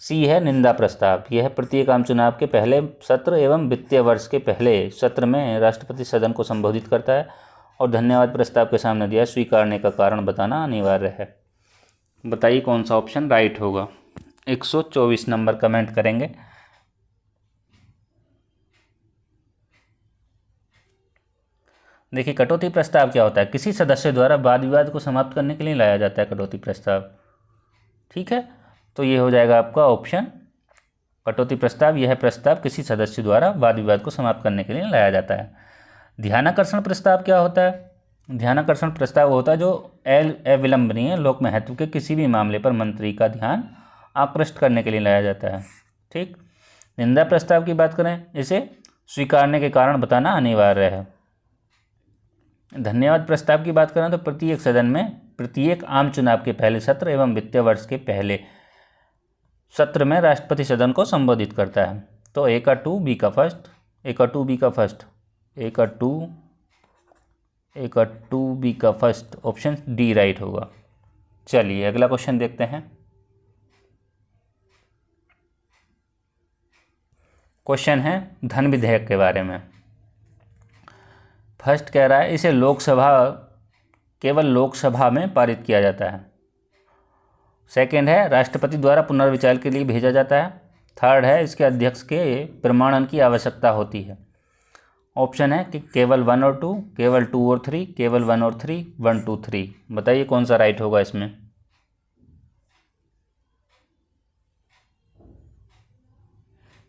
सी है निंदा प्रस्ताव, यह प्रत्येक आम चुनाव के पहले सत्र एवं वित्तीय वर्ष के पहले सत्र में राष्ट्रपति सदन को संबोधित करता है। और धन्यवाद प्रस्ताव के सामने दिया स्वीकारने का कारण बताना अनिवार्य है। बताइए कौन सा ऑप्शन राइट होगा। 124 नंबर कमेंट करेंगे। देखिए कटौती प्रस्ताव क्या होता है, किसी सदस्य द्वारा वाद विवाद को समाप्त करने के लिए लाया जाता है कटौती प्रस्ताव। ठीक है, तो ये हो जाएगा आपका ऑप्शन कटौती प्रस्ताव। यह प्रस्ताव किसी सदस्य द्वारा वाद विवाद को समाप्त करने के लिए लाया जाता है। ध्यानाकर्षण प्रस्ताव क्या होता है? ध्यानाकर्षण प्रस्ताव होता है जो अविलंबनीय लोक महत्व के किसी भी मामले पर मंत्री का ध्यान आकृष्ट करने के लिए लाया जाता है। ठीक। निंदा प्रस्ताव की बात करें, इसे स्वीकारने के कारण बताना अनिवार्य है। धन्यवाद प्रस्ताव की बात करें तो प्रत्येक सदन में प्रत्येक आम चुनाव के पहले सत्र एवं वित्तीय वर्ष के पहले सत्र में राष्ट्रपति सदन को संबोधित करता है। तो ए का 2, बी का फर्स्ट, ए का 2, बी का फर्स्ट, ए का 2, बी का फर्स्ट, ऑप्शन डी राइट होगा। चलिए अगला क्वेश्चन देखते हैं। क्वेश्चन है धन विधेयक के बारे में। फर्स्ट कह रहा है इसे केवल लोकसभा में पारित किया जाता है। सेकंड है राष्ट्रपति द्वारा पुनर्विचार के लिए भेजा जाता है। थर्ड है इसके अध्यक्ष के प्रमाणन की आवश्यकता होती है। ऑप्शन है कि केवल 1 और 2, केवल 2 और 3, केवल 1 और 3, 1 2 3। बताइए कौन सा राइट होगा इसमें।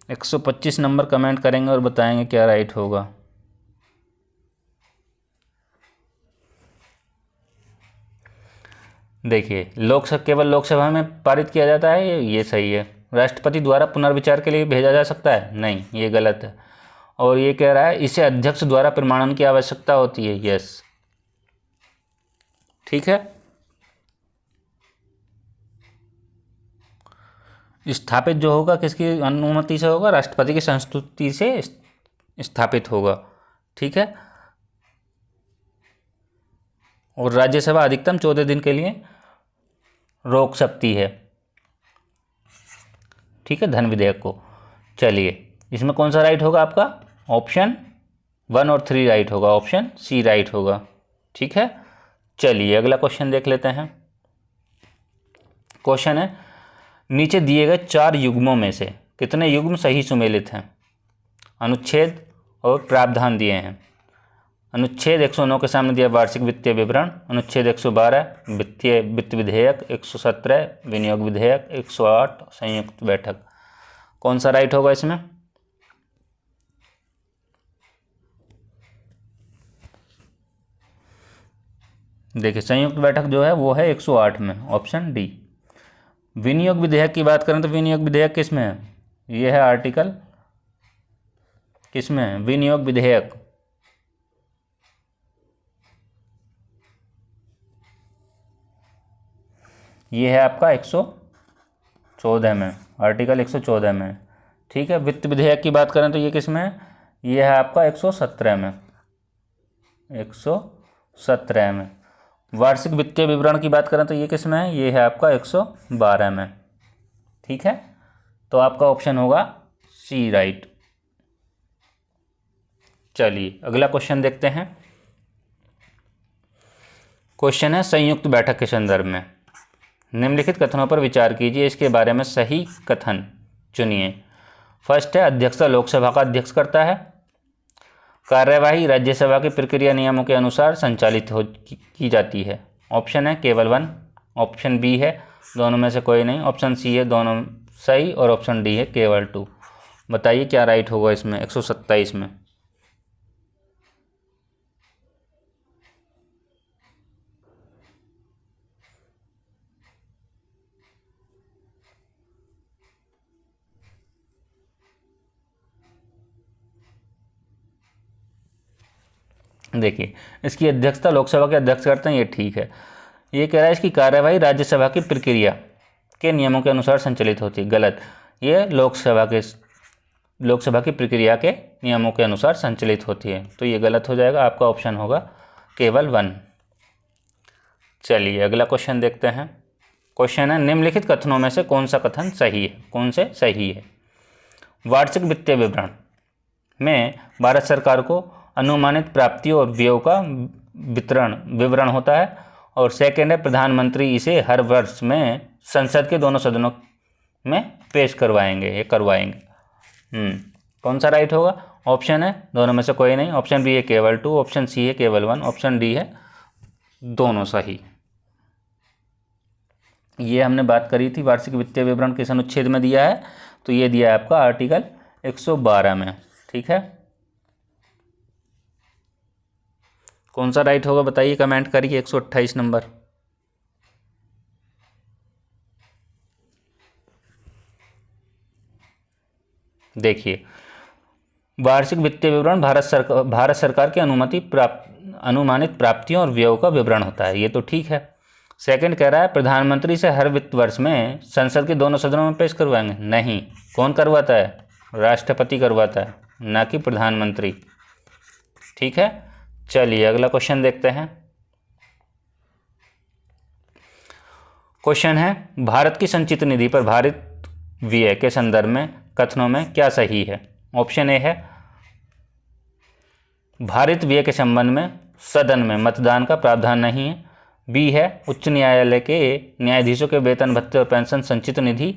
– 125 नंबर कमेंट करेंगे और बताएंगे क्या राइट होगा। देखिए केवल लोकसभा में पारित किया जाता है, ये सही है। राष्ट्रपति द्वारा पुनर्विचार के लिए भेजा जा सकता है, नहीं, ये गलत है। और ये कह रहा है इसे अध्यक्ष द्वारा प्रमाणन की आवश्यकता होती है, यस, ठीक है। स्थापित जो होगा किसकी अनुमति से होगा? राष्ट्रपति की संस्तुति से स्थापित होगा, ठीक है। और राज्यसभा अधिकतम 14 दिन के लिए रोक सकती है, ठीक है, धन विधेयक को। चलिए इसमें कौन सा राइट होगा आपका? ऑप्शन 1 और 3 राइट होगा, ऑप्शन सी राइट होगा, ठीक है। चलिए अगला क्वेश्चन देख लेते हैं। क्वेश्चन है नीचे दिए गए 4 युग्मों में से कितने युग्म सही सुमेलित हैं? अनुच्छेद और प्रावधान दिए हैं। अनुच्छेद 109 के सामने दिया वार्षिक वित्तीय विवरण, अनुच्छेद 112 वित्त विधेयक, 117 विनियोग विधेयक, 108 संयुक्त बैठक। कौन सा राइट होगा इसमें? देखिए संयुक्त बैठक जो है वो है 108 में, ऑप्शन डी। विनियोग विधेयक की बात करें तो विनियोग विधेयक किस में है? ये है आर्टिकल किस में है? विनियोग विधेयक ये है आपका 114 में, आर्टिकल 114 में, ठीक है। वित्त विधेयक की बात करें तो ये किस में है? ये है आपका 117 में, 117 में। वार्षिक वित्तीय विवरण की बात करें तो ये किस में है? ये है आपका 112 में, ठीक है। तो आपका ऑप्शन होगा सी राइट। चलिए अगला क्वेश्चन देखते हैं। क्वेश्चन है संयुक्त बैठक के संदर्भ में निम्नलिखित कथनों पर विचार कीजिए, इसके बारे में सही कथन चुनिए। फर्स्ट है अध्यक्षता लोकसभा का अध्यक्ष करता है। कार्यवाही राज्यसभा के प्रक्रिया नियमों के अनुसार संचालित की जाती है। ऑप्शन है केवल 1, ऑप्शन बी है दोनों में से कोई नहीं, ऑप्शन सी है दोनों सही, और ऑप्शन डी है केवल 2। बताइए क्या राइट होगा इसमें 127 में। देखिए इसकी अध्यक्षता लोकसभा के अध्यक्ष करते हैं, ये ठीक है। ये कह रहा है इसकी कार्यवाही राज्यसभा की प्रक्रिया के नियमों के अनुसार संचालित होती है, गलत। ये लोकसभा की प्रक्रिया के नियमों के अनुसार संचालित होती है, तो ये गलत हो जाएगा। आपका ऑप्शन होगा केवल 1। चलिए अगला क्वेश्चन देखते हैं। क्वेश्चन है निम्नलिखित कथनों में से कौन सा कथन सही है? कौन से सही है? वार्षिक वित्तीय विवरण में भारत सरकार को अनुमानित प्राप्तियों और व्ययों का विवरण होता है। और सेकेंड है प्रधानमंत्री इसे हर वर्ष में संसद के दोनों सदनों में पेश करवाएंगे। कौन सा राइट होगा? ऑप्शन है दोनों में से कोई नहीं, ऑप्शन बी है केवल 2, ऑप्शन सी है केवल 1, ऑप्शन डी है दोनों सही। ये हमने बात करी थी वार्षिक वित्तीय विवरण किस अनुच्छेद में दिया है, तो ये दिया है आपका आर्टिकल 112 में, ठीक है। कौन सा राइट होगा बताइए, कमेंट करिए। 128 नंबर। देखिए, वार्षिक वित्तीय विवरण भारत सरकार की अनुमानित प्राप्तियों और व्ययों का विवरण होता है, ये तो ठीक है। सेकंड कह रहा है प्रधानमंत्री से हर वित्त वर्ष में संसद के दोनों सदनों में पेश करवाएंगे। नहीं, कौन करवाता है? राष्ट्रपति करवाता है, ना कि प्रधानमंत्री। ठीक है, चलिए अगला क्वेश्चन देखते हैं। क्वेश्चन है, भारत की संचित निधि पर भारित व्यय के संदर्भ में कथनों में क्या सही है? ऑप्शन ए है भारित व्यय के संबंध में सदन में मतदान का प्रावधान नहीं है। बी है उच्च न्यायालय के न्यायाधीशों के वेतन भत्ते और पेंशन संचित निधि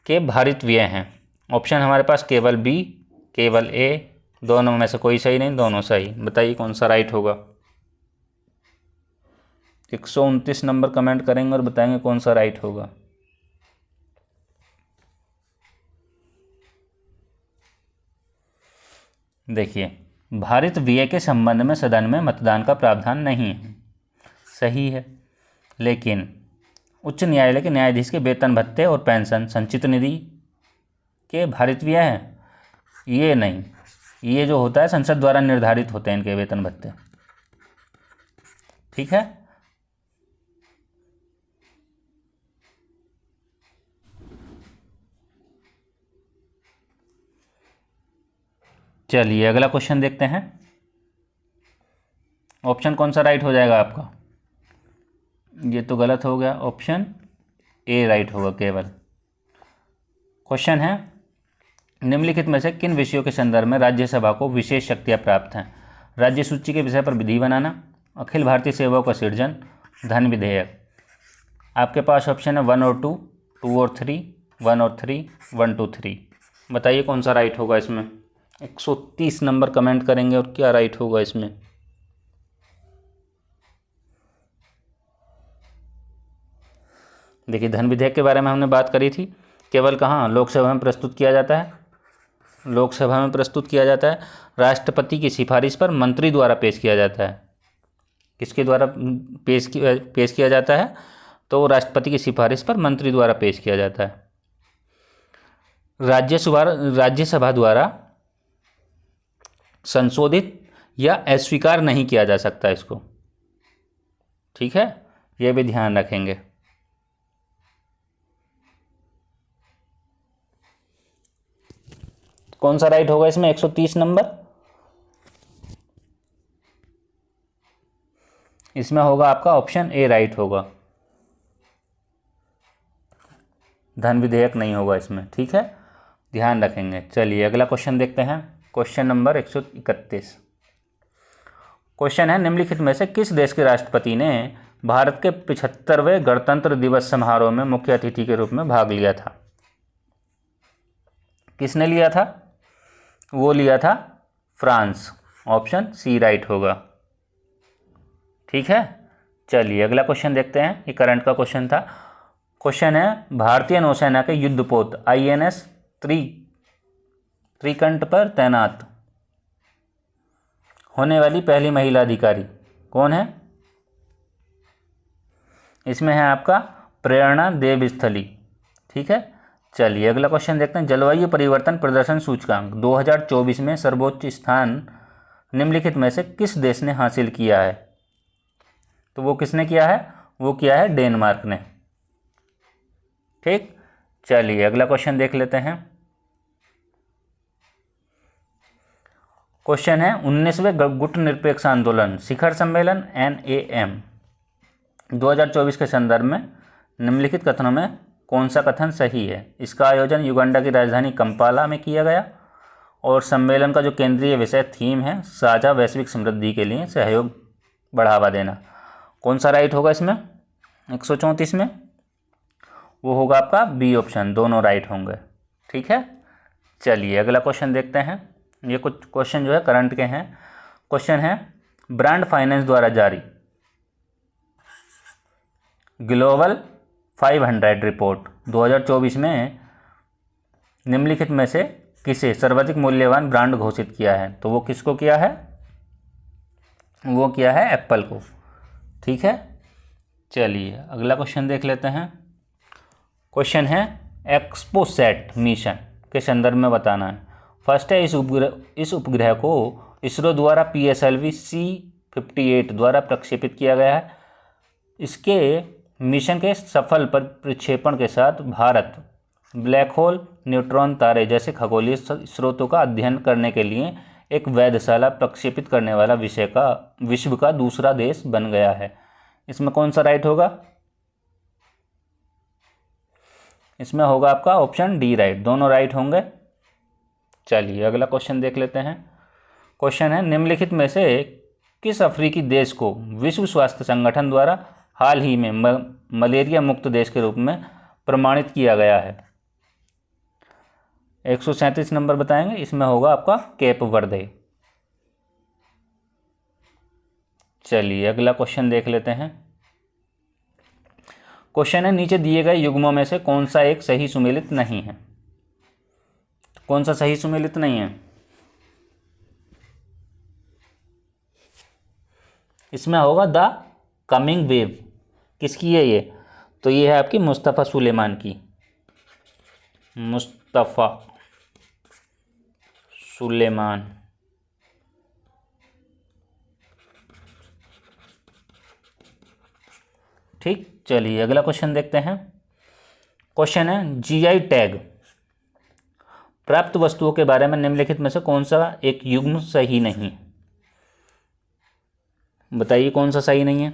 के भारित व्यय हैं। ऑप्शन हमारे पास केवल बी, केवल ए, दोनों में से कोई सही नहीं, दोनों सही। बताइए कौन सा राइट होगा। 129 नंबर कमेंट करेंगे और बताएंगे कौन सा राइट होगा। देखिए, भारित व्यय के संबंध में सदन में मतदान का प्रावधान नहीं है, सही है। लेकिन उच्च न्यायालय के न्यायाधीश के वेतन भत्ते और पेंशन संचित निधि के भारित व्यय हैं, ये नहीं। ये जो होता है संसद द्वारा निर्धारित होते हैं इनके वेतन भत्ते। ठीक है, चलिए अगला क्वेश्चन देखते हैं। ऑप्शन कौन सा राइट हो जाएगा आपका? ये तो गलत हो गया, ऑप्शन ए राइट होगा केवल। क्वेश्चन है, निम्नलिखित में से किन विषयों के संदर्भ में राज्यसभा को विशेष शक्तियां प्राप्त हैं? राज्य सूची के विषय पर विधि बनाना, अखिल भारतीय सेवाओं का सृजन, धन विधेयक। आपके पास ऑप्शन है 1 और 2, 2 और 3, 1 और 3, 1 2 3। बताइए कौन सा राइट होगा इसमें। 130 नंबर कमेंट करेंगे और क्या राइट होगा इसमें। देखिए, धन विधेयक के बारे में हमने बात करी थी, केवल कहाँ लोकसभा में प्रस्तुत किया जाता है, लोकसभा में प्रस्तुत किया जाता है। राष्ट्रपति की सिफारिश पर मंत्री द्वारा पेश किया जाता है। किसके द्वारा पेश किया जाता है? तो राष्ट्रपति की सिफारिश पर मंत्री द्वारा पेश किया जाता है। राज्यसभा द्वारा संशोधित या अस्वीकार नहीं किया जा सकता इसको। ठीक है, यह भी ध्यान रखेंगे। कौन सा राइट होगा इसमें? 130 नंबर। इसमें होगा आपका ऑप्शन ए राइट होगा, धन विधेयक नहीं होगा इसमें। ठीक है, ध्यान रखेंगे। चलिए अगला क्वेश्चन देखते हैं। Question number 131। क्वेश्चन है, निम्नलिखित में से किस देश के राष्ट्रपति ने भारत के 75वें गणतंत्र दिवस समारोह में मुख्य अतिथि के रूप में भाग लिया था? किसने लिया था? वो लिया था फ्रांस। ऑप्शन सी राइट होगा। ठीक है, चलिए अगला क्वेश्चन देखते हैं। ये करंट का क्वेश्चन था। क्वेश्चन है, भारतीय नौसेना के युद्धपोत INS त्रिकंठ पर तैनात होने वाली पहली महिला अधिकारी कौन है? इसमें है आपका प्रेरणा देव स्थली। ठीक है, चलिए अगला क्वेश्चन देखते हैं। जलवायु परिवर्तन प्रदर्शन सूचकांक 2024 में सर्वोच्च स्थान निम्नलिखित में से किस देश ने हासिल किया है? तो वो किसने किया है? वो किया है डेनमार्क ने। ठीक, चलिए अगला क्वेश्चन देख लेते हैं। क्वेश्चन है, 19वें गुट निरपेक्ष आंदोलन शिखर सम्मेलन NAM 2024 के संदर्भ में निम्नलिखित कथनों में कौन सा कथन सही है? इसका आयोजन युगांडा की राजधानी कंपाला में किया गया और सम्मेलन का जो केंद्रीय विषय थीम है साझा वैश्विक समृद्धि के लिए सहयोग बढ़ावा देना। कौन सा राइट होगा इसमें? 134 में वो होगा आपका बी ऑप्शन, दोनों राइट होंगे। ठीक है, चलिए अगला क्वेश्चन देखते हैं। ये कुछ क्वेश्चन जो है करंट के हैं। क्वेश्चन है, ब्रांड फाइनेंस द्वारा जारी ग्लोबल 500 रिपोर्ट 2024 में निम्नलिखित में से किसे सर्वाधिक मूल्यवान ब्रांड घोषित किया है? तो वो किसको किया है? वो क्या है, एप्पल को। ठीक है, चलिए अगला क्वेश्चन देख लेते हैं। क्वेश्चन है एक्सपोसैट मिशन के संदर्भ में बताना है। फर्स्ट है, इस उपग्रह को इसरो द्वारा PSLV C-58 द्वारा प्रक्षेपित किया गया है। इसके मिशन के सफल प्रक्षेपण के साथ भारत ब्लैक होल, न्यूट्रॉन तारे जैसे खगोलीय स्रोतों का अध्ययन करने के लिए एक वेधशाला प्रक्षेपित करने वाला विश्व का दूसरा देश बन गया है। इसमें कौन सा राइट होगा? इसमें होगा आपका ऑप्शन डी राइट, दोनों राइट होंगे। चलिए अगला क्वेश्चन देख लेते हैं। क्वेश्चन है, निम्नलिखित में से किस अफ्रीकी देश को विश्व स्वास्थ्य संगठन द्वारा हाल ही में मलेरिया मुक्त देश के रूप में प्रमाणित किया गया है? 137 नंबर बताएंगे। इसमें होगा आपका केप वर्दे। चलिए अगला क्वेश्चन देख लेते हैं। क्वेश्चन है, नीचे दिए गए युग्मों में से कौन सा एक सही सुमेलित नहीं है? कौन सा सही सुमेलित नहीं है? इसमें होगा द कमिंग वेव। किसकी है ये? तो ये है आपकी मुस्तफ़ा सुलेमान की। मुस्तफ़ा सुलेमान। ठीक, चलिए अगला क्वेश्चन देखते हैं। क्वेश्चन है, GI टैग प्राप्त वस्तुओं के बारे में निम्नलिखित में से कौन सा एक युग्म सही नहीं? बताइए कौन सा सही नहीं है?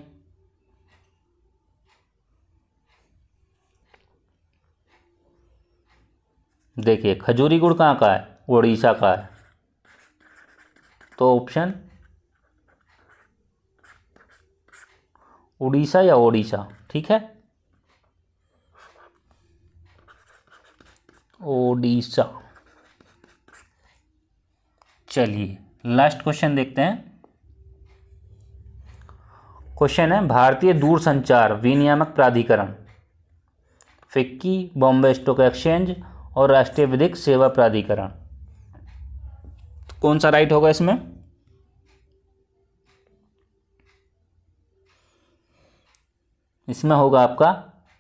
देखिए, खजूरी गुड़ कहाँ का है? उड़ीसा का है। तो ऑप्शन उड़ीसा या ओडिशा, ठीक है, ओडिशा। चलिए लास्ट क्वेश्चन देखते हैं। क्वेश्चन है, भारतीय दूरसंचार विनियामक प्राधिकरण, फिक्की, बॉम्बे स्टॉक एक्सचेंज और राष्ट्रीय विधिक सेवा प्राधिकरण, कौन सा राइट होगा इसमें? इसमें होगा आपका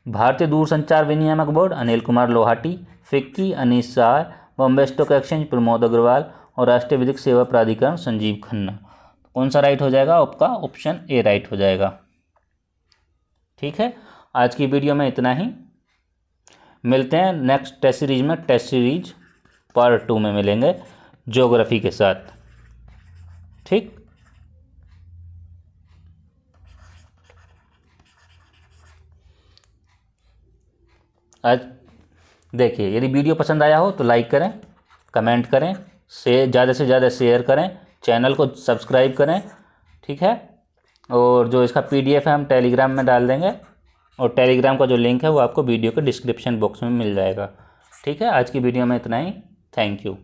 भारतीय दूरसंचार विनियामक board Anil Kumar Lohati, FICCI Anish Shah, Bombay stock exchange Pramod Agarwal और राष्ट्रीय विधिक सेवा प्राधिकरण संजीव खन्ना। कौन सा राइट हो जाएगा? आपका ऑप्शन ए राइट हो जाएगा। ठीक है, आज की वीडियो में इतना ही। मिलते हैं नेक्स्ट टेस्ट सीरीज में। टेस्ट सीरीज पार्ट 2 में मिलेंगे ज्योग्राफी के साथ। ठीक, आज देखिए, यदि वीडियो पसंद आया हो तो लाइक करें, कमेंट करें, ज़्यादा से ज़्यादा शेयर करें, चैनल को सब्सक्राइब करें। ठीक है, और जो इसका PDF है हम टेलीग्राम में डाल देंगे, और टेलीग्राम का जो लिंक है वो आपको वीडियो के डिस्क्रिप्शन बॉक्स में मिल जाएगा। ठीक है, आज की वीडियो में इतना ही। Thank you.